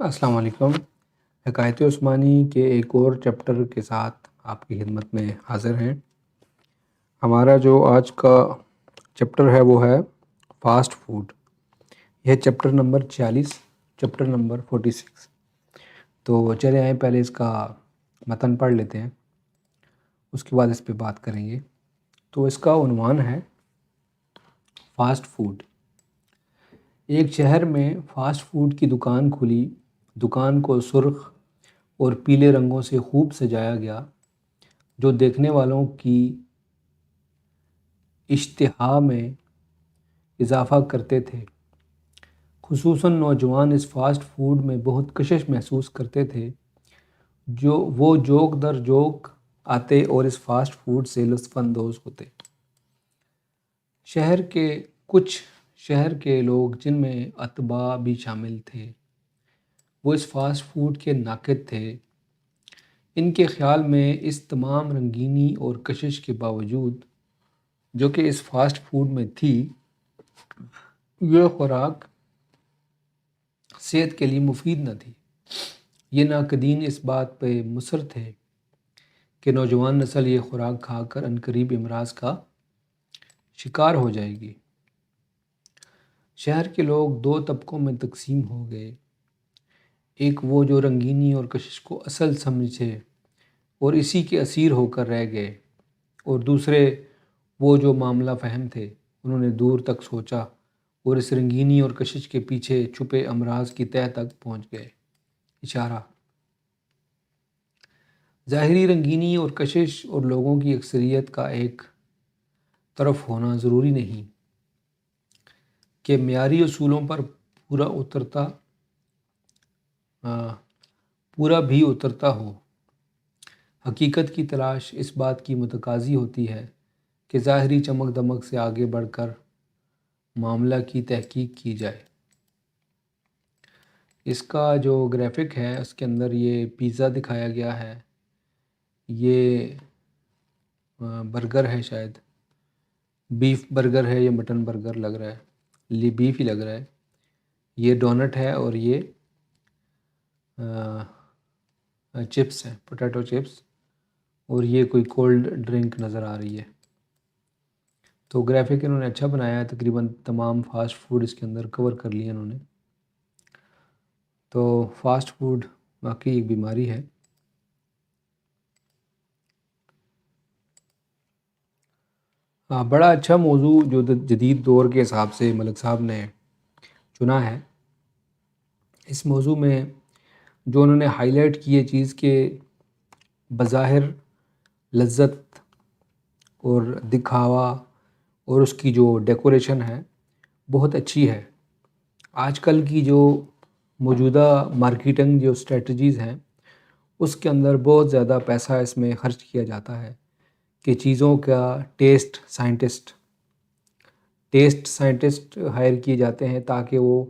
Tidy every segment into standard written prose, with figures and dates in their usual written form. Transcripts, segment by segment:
السلام علیکم۔ حکایت عثمانی کے ایک اور چیپٹر کے ساتھ آپ کی خدمت میں حاضر ہیں۔ ہمارا جو آج کا چیپٹر ہے وہ ہے فاسٹ فوڈ۔ یہ چیپٹر نمبر 46، چیپٹر نمبر 46۔ تو چلے آئیں پہلے اس کا متن پڑھ لیتے ہیں، اس کے بعد اس پہ بات کریں گے۔ تو اس کا عنوان ہے فاسٹ فوڈ۔ ایک شہر میں فاسٹ فوڈ کی دکان کھلی۔ دکان کو سرخ اور پیلے رنگوں سے خوب سجایا گیا، جو دیکھنے والوں کی اشتہا میں اضافہ کرتے تھے۔ خصوصاً نوجوان اس فاسٹ فوڈ میں بہت کشش محسوس کرتے تھے۔ وہ جوک در جوک آتے اور اس فاسٹ فوڈ سے لطف اندوز ہوتے۔ شہر کے لوگ، جن میں اتباع بھی شامل تھے، وہ اس فاسٹ فوڈ کے ناقد تھے۔ ان کے خیال میں اس تمام رنگینی اور کشش کے باوجود جو کہ اس فاسٹ فوڈ میں تھی، یہ خوراک صحت کے لیے مفید نہ تھی۔ یہ ناقدین اس بات پہ مصر تھے کہ نوجوان نسل یہ خوراک کھا کر عنقریب امراض کا شکار ہو جائے گی۔ شہر کے لوگ دو طبقوں میں تقسیم ہو گئے۔ ایک وہ جو رنگینی اور کشش کو اصل سمجھے اور اسی کے اسیر ہو کر رہ گئے، اور دوسرے وہ جو معاملہ فہم تھے۔ انہوں نے دور تک سوچا اور اس رنگینی اور کشش کے پیچھے چھپے امراض کی تہہ تک پہنچ گئے۔ اشارہ: ظاہری رنگینی اور کشش اور لوگوں کی اکثریت کا ایک طرف ہونا ضروری نہیں کہ معیاری اصولوں پر پورا بھی اترتا ہو۔ حقیقت کی تلاش اس بات کی متقاضی ہوتی ہے کہ ظاہری چمک دمک سے آگے بڑھ کر معاملہ کی تحقیق کی جائے۔ اس کا جو گرافک ہے اس کے اندر یہ پیزا دکھایا گیا ہے، یہ برگر ہے، شاید بیف برگر ہے یا مٹن برگر لگ رہا ہے، بیف ہی لگ رہا ہے۔ یہ ڈونٹ ہے اور یہ چپس ہیں، پوٹیٹو چپس، اور یہ کوئی کولڈ ڈرنک نظر آ رہی ہے۔ تو گرافک انہوں نے اچھا بنایا ہے، تقریباً تمام فاسٹ فوڈ اس کے اندر کور کر لیے انہوں نے۔ تو فاسٹ فوڈ واقعی ایک بیماری ہے۔ بڑا اچھا موضوع جو جدید دور کے حساب سے ملک صاحب نے چنا ہے۔ اس موضوع میں جو انہوں نے ہائی لائٹ کی ہے چیز کہ بظاہر لذت اور دکھاوا اور اس کی جو ڈیکوریشن ہے بہت اچھی ہے۔ آج کل کی جو موجودہ مارکیٹنگ جو اسٹریٹجیز ہیں اس کے اندر بہت زیادہ پیسہ اس میں خرچ کیا جاتا ہے کہ چیزوں کا ٹیسٹ سائنٹسٹ ہائر کیے جاتے ہیں تاکہ وہ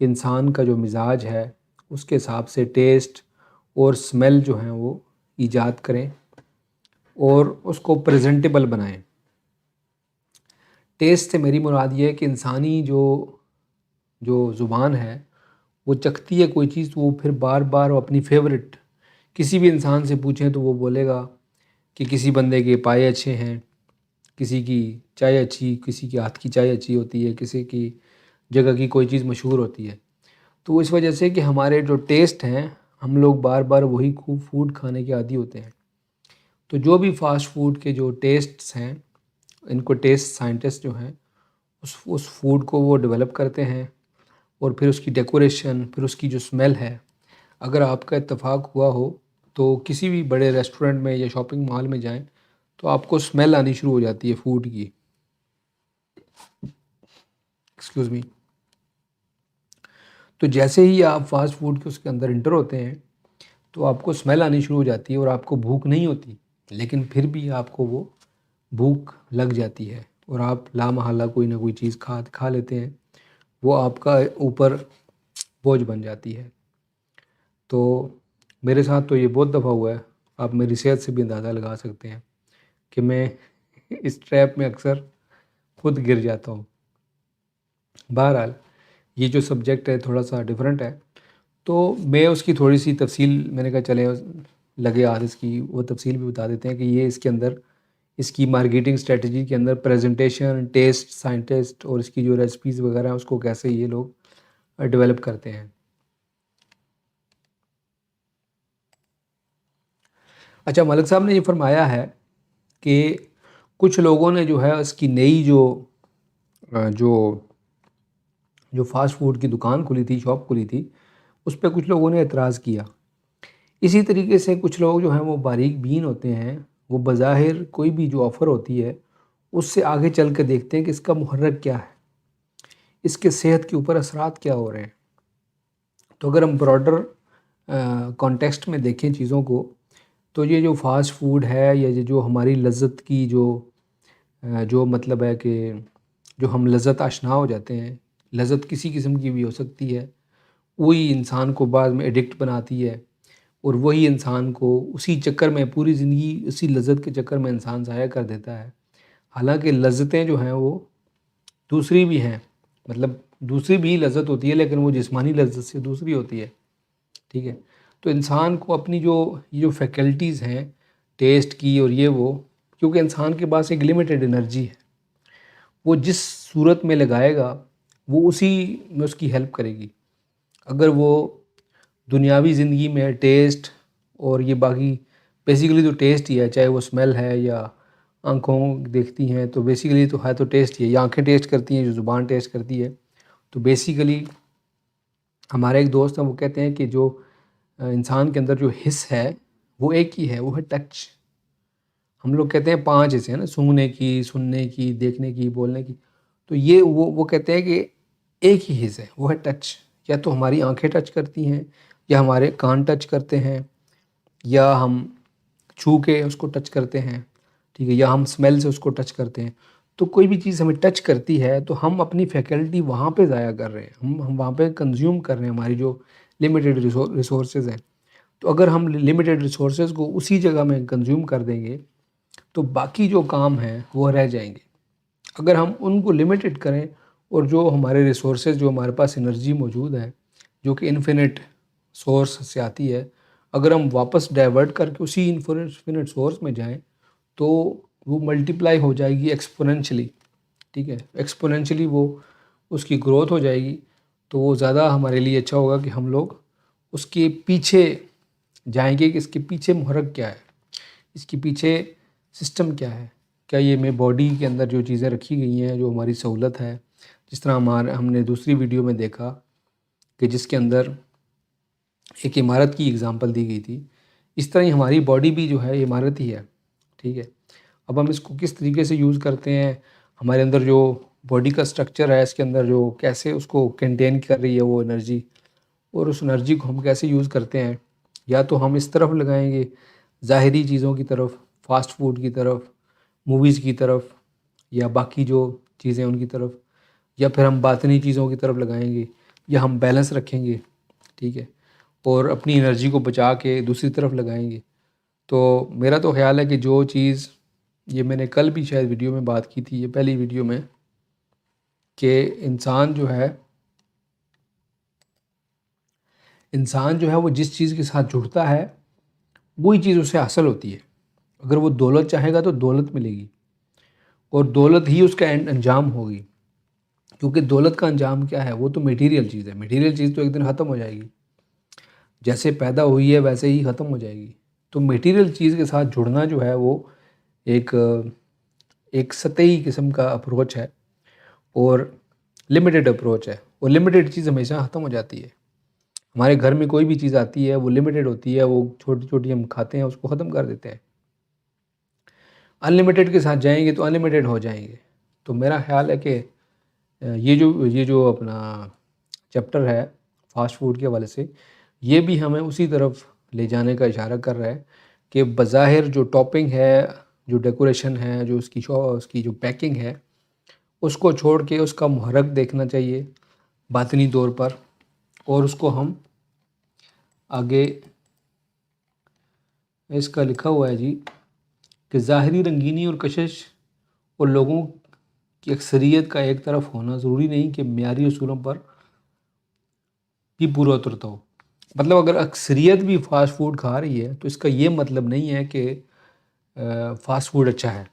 انسان کا جو مزاج ہے اس کے حساب سے ٹیسٹ اور سمیل جو ہیں وہ ایجاد کریں اور اس کو پریزنٹیبل بنائیں۔ ٹیسٹ سے میری مراد یہ ہے کہ انسانی جو زبان ہے وہ چکھتی ہے کوئی چیز تو وہ پھر بار بار وہ اپنی فیوریٹ، کسی بھی انسان سے پوچھیں تو وہ بولے گا کہ کسی بندے کے پائے اچھے ہیں، کسی کی چائے اچھی، کسی کے ہاتھ کی چائے اچھی ہوتی ہے، کسی کی جگہ کی کوئی چیز مشہور ہوتی ہے۔ تو اس وجہ سے کہ ہمارے جو ٹیسٹ ہیں ہم لوگ بار بار وہی خوب فوڈ کھانے کے عادی ہوتے ہیں۔ تو جو بھی فاسٹ فوڈ کے جو ٹیسٹس ہیں ان کو ٹیسٹ سائنٹسٹ جو ہیں اس فوڈ کو وہ ڈیولپ کرتے ہیں، اور پھر اس کی ڈیکوریشن، پھر اس کی جو سمیل ہے، اگر آپ کا اتفاق ہوا ہو تو کسی بھی بڑے ریسٹورنٹ میں یا شاپنگ مال میں جائیں تو آپ کو سمیل آنی شروع ہو جاتی ہے فوڈ کی۔ Excuse me. تو جیسے ہی آپ فاسٹ فوڈ کے اس کے اندر انٹر ہوتے ہیں تو آپ کو سمیل آنی شروع ہو جاتی ہے اور آپ کو بھوک نہیں ہوتی، لیکن پھر بھی آپ کو وہ بھوک لگ جاتی ہے اور آپ لامحالہ کوئی نہ کوئی چیز کھا لیتے ہیں، وہ آپ کا اوپر بوجھ بن جاتی ہے۔ تو میرے ساتھ تو یہ بہت دفعہ ہوا ہے، آپ میری صحت سے بھی اندازہ لگا سکتے ہیں کہ میں اس ٹریپ میں اکثر خود گر جاتا ہوں۔ بہرحال یہ جو سبجیکٹ ہے تھوڑا سا ڈیفرنٹ ہے، تو میں اس کی تھوڑی سی تفصیل میں نے کہا چلیں لگے ہاتھ اس کی وہ تفصیل بھی بتا دیتے ہیں کہ یہ اس کے اندر اس کی مارکیٹنگ اسٹریٹجی کے اندر پریزنٹیشن، ٹیسٹ، سائنٹسٹ اور اس کی جو ریسپیز وغیرہ ہیں اس کو کیسے یہ لوگ ڈیولپ کرتے ہیں۔ اچھا، ملک صاحب نے یہ فرمایا ہے کہ کچھ لوگوں نے جو ہے اس کی نئی جو جو فاسٹ فوڈ کی دکان کھلی تھی، شاپ کھلی تھی، اس پہ کچھ لوگوں نے اعتراض کیا۔ اسی طریقے سے کچھ لوگ جو ہیں وہ باریک بین ہوتے ہیں، وہ بظاہر کوئی بھی جو آفر ہوتی ہے اس سے آگے چل کے دیکھتے ہیں کہ اس کا محرک کیا ہے، اس کے صحت کے اوپر اثرات کیا ہو رہے ہیں۔ تو اگر ہم براڈر کانٹیکسٹ میں دیکھیں چیزوں کو، تو یہ جو فاسٹ فوڈ ہے یا یہ جو ہماری لذت کی جو مطلب ہے کہ جو ہم لذت آشنا ہو جاتے ہیں، لذت کسی قسم کی بھی ہو سکتی ہے، وہی انسان کو بعد میں ایڈکٹ بناتی ہے، اور وہی انسان کو اسی چکر میں پوری زندگی اسی لذت کے چکر میں انسان ضائع کر دیتا ہے۔ حالانکہ لذتیں جو ہیں وہ دوسری بھی ہیں، مطلب دوسری بھی لذت ہوتی ہے لیکن وہ جسمانی لذت سے دوسری ہوتی ہے، ٹھیک ہے۔ تو انسان کو اپنی جو فیکلٹیز ہیں ٹیسٹ کی اور وہ، کیونکہ انسان کے پاس ایک لمیٹڈ انرجی ہے، وہ جس صورت میں لگائے گا وہ اسی میں اس کی ہیلپ کرے گی۔ اگر وہ دنیاوی زندگی میں ٹیسٹ اور یہ باقی بیسیکلی تو ٹیسٹ ہی ہے، چاہے وہ اسمیل ہے یا آنکھوں دیکھتی ہیں، تو بیسیکلی تو ہے تو ٹیسٹ ہی ہے، یا آنکھیں ٹیسٹ کرتی ہیں، جو زبان ٹیسٹ کرتی ہے۔ تو بیسیکلی ہمارے ایک دوست ہیں وہ کہتے ہیں کہ جو انسان کے اندر جو حص ہے وہ ایک ہی ہے، وہ ہے ٹچ۔ ہم لوگ کہتے ہیں 5 حصے ہیں نا، سونگھنے کی، سننے کی، دیکھنے کی، بولنے کی، تو یہ وہ کہتے ہیں کہ ایک ہی حص ہے، وہ ہے ٹچ۔ یا تو ہماری آنکھیں ٹچ کرتی ہیں، یا ہمارے کان ٹچ کرتے ہیں، یا ہم چھو کے اس کو ٹچ کرتے ہیں، ٹھیک ہے، یا ہم اسمیل سے اس کو ٹچ کرتے ہیں۔ تو کوئی بھی چیز ہمیں ٹچ کرتی ہے تو ہم اپنی فیکلٹی وہاں پہ ضائع کر رہے ہیں، ہم وہاں پہ کنزیوم کر رہے ہیں ہماری جو لمیٹیڈ ریسورسز ہیں۔ تو اگر ہم لمیٹیڈ ریسورسز کو اسی جگہ میں کنزیوم کر دیں گے تو باقی جو کام ہیں وہ رہ جائیں گے۔ اگر ہم ان کو لمیٹڈ کریں اور جو ہمارے ریسورسز، جو ہمارے پاس انرجی موجود ہے جو کہ انفینٹ سورس سے آتی ہے، اگر ہم واپس ڈائیورٹ کر کے اسی انفینٹ سورس میں جائیں تو وہ ملٹیپلائی ہو جائے گی ایکسپوننشلی، ٹھیک ہے، ایکسپوننشلی وہ اس کی گروتھ ہو جائے گی۔ تو وہ زیادہ ہمارے لیے اچھا ہوگا کہ ہم لوگ اس کے پیچھے جائیں گے کہ اس کے پیچھے محرک کیا ہے، اس کے پیچھے سسٹم کیا ہے۔ کیا یہ میں باڈی کے اندر جو چیزیں رکھی گئی ہیں جو ہماری سہولت ہے، جس طرح ہم نے دوسری ویڈیو میں دیکھا کہ جس کے اندر ایک عمارت کی اگزامپل دی گئی تھی، اس طرح ہی ہماری باڈی بھی جو ہے عمارت ہی ہے، ٹھیک ہے۔ اب ہم اس کو کس طریقے سے یوز کرتے ہیں، ہمارے اندر جو باڈی کا سٹرکچر ہے اس کے اندر جو کیسے اس کو کنٹین کر رہی ہے وہ انرجی، اور اس انرجی کو ہم کیسے یوز کرتے ہیں، یا تو ہم اس طرف لگائیں گے ظاہری چیزوں کی طرف، فاسٹ فوڈ کی طرف، موویز کی طرف، یا باقی جو چیزیں ان کی طرف، یا پھر ہم باطنی چیزوں کی طرف لگائیں گے، یا ہم بیلنس رکھیں گے، ٹھیک ہے، اور اپنی انرجی کو بچا کے دوسری طرف لگائیں گے۔ تو میرا تو خیال ہے کہ جو چیز یہ میں نے کل بھی شاید ویڈیو میں بات کی تھی، یہ پہلی ویڈیو میں، کہ انسان جو ہے وہ جس چیز کے ساتھ جڑتا ہے وہی چیز اسے حاصل ہوتی ہے۔ اگر وہ دولت چاہے گا تو دولت ملے گی، اور دولت ہی اس کا انجام ہوگی، کیونکہ دولت کا انجام کیا ہے، وہ تو میٹیریل چیز ہے، میٹیریل چیز تو ایک دن ختم ہو جائے گی، جیسے پیدا ہوئی ہے ویسے ہی ختم ہو جائے گی۔ تو میٹیریل چیز کے ساتھ جڑنا جو ہے وہ ایک سطحی قسم کا اپروچ ہے اور لمیٹڈ اپروچ ہے، اور لمیٹڈ چیز ہمیشہ ختم ہو جاتی ہے۔ ہمارے گھر میں کوئی بھی چیز آتی ہے وہ لمیٹڈ ہوتی ہے، وہ چھوٹی چھوٹی ہم کھاتے ہیں، اس کو ختم کر دیتے ہیں۔ ان لمیٹڈ کے ساتھ جائیں گے تو ان لمیٹڈ ہو جائیں گے۔ تو میرا خیال ہے کہ یہ جو اپنا چیپٹر ہے فاسٹ فوڈ کے حوالے سے، یہ بھی ہمیں اسی طرف لے جانے کا اشارہ کر رہا ہے کہ بظاہر جو ٹاپنگ ہے، جو ڈیکوریشن ہے، جو اس کی جو پیکنگ ہے، اس کو چھوڑ کے اس کا محرک دیکھنا چاہیے باطنی طور پر، اور اس کو ہم آگے اس کا لکھا ہوا ہے جی کہ ظاہری رنگینی اور کشش اور لوگوں کی اکثریت کا ایک طرف ہونا ضروری نہیں کہ معیاری اصولوں پر بھی پورا اترتا ہو۔ مطلب اگر اکثریت بھی فاسٹ فوڈ کھا رہی ہے تو اس کا یہ مطلب نہیں ہے کہ فاسٹ فوڈ اچھا ہے.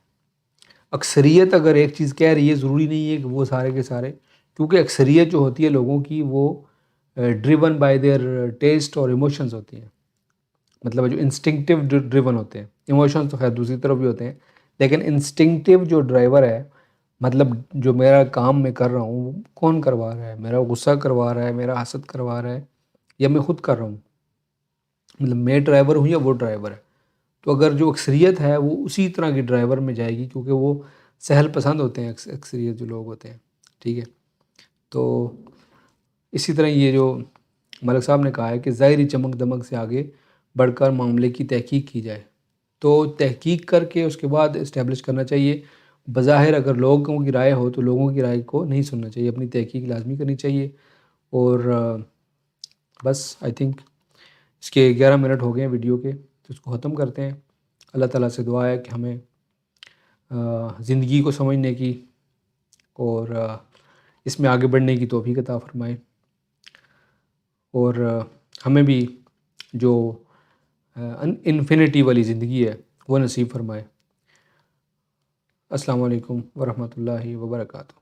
اکثریت اگر ایک چیز کہہ رہی ہے ضروری نہیں ہے کہ وہ سارے کے سارے، کیونکہ اکثریت جو ہوتی ہے لوگوں کی وہ ڈریون بائی دیئر ٹیسٹ اور ایموشنز ہوتی ہیں. مطلب جو انسٹنکٹیو ڈریون ہوتے ہیں، ایموشنز تو خیر دوسری طرف بھی ہوتے ہیں، لیکن انسٹنکٹیو جو ڈرائیور ہے، مطلب جو میرا کام میں کر رہا ہوں وہ کون کروا رہا ہے؟ میرا غصہ کروا رہا ہے، میرا حسد کروا رہا ہے، یا میں خود کر رہا ہوں؟ مطلب میں ڈرائیور ہوں یا وہ ڈرائیور ہے؟ تو اگر جو اکثریت ہے وہ اسی طرح کی ڈرائیور میں جائے گی، کیونکہ وہ سہل پسند ہوتے ہیں اکثریت جو لوگ ہوتے ہیں. ٹھیک ہے، تو اسی طرح یہ جو ملک صاحب نے کہا ہے کہ ظاہری چمک دمک سے آگے بڑھ کر معاملے کی تحقیق کی جائے، تو تحقیق کر کے اس کے بعد اسٹیبلش کرنا چاہیے. بظاہر اگر لوگوں کی رائے ہو تو لوگوں کی رائے کو نہیں سننا چاہیے، اپنی تحقیق لازمی کرنی چاہیے. اور بس آئی تھنک اس کے 11 منٹ ہو گئے ہیں ویڈیو کے، تو اس کو ختم کرتے ہیں. اللہ تعالیٰ سے دعا ہے کہ ہمیں زندگی کو سمجھنے کی اور اس میں آگے بڑھنے کی توفیق عطا فرمائے، اور ہمیں بھی جو انفینٹی والی زندگی ہے وہ نصیب فرمائے. السلام علیکم ورحمۃ اللہ وبرکاتہ.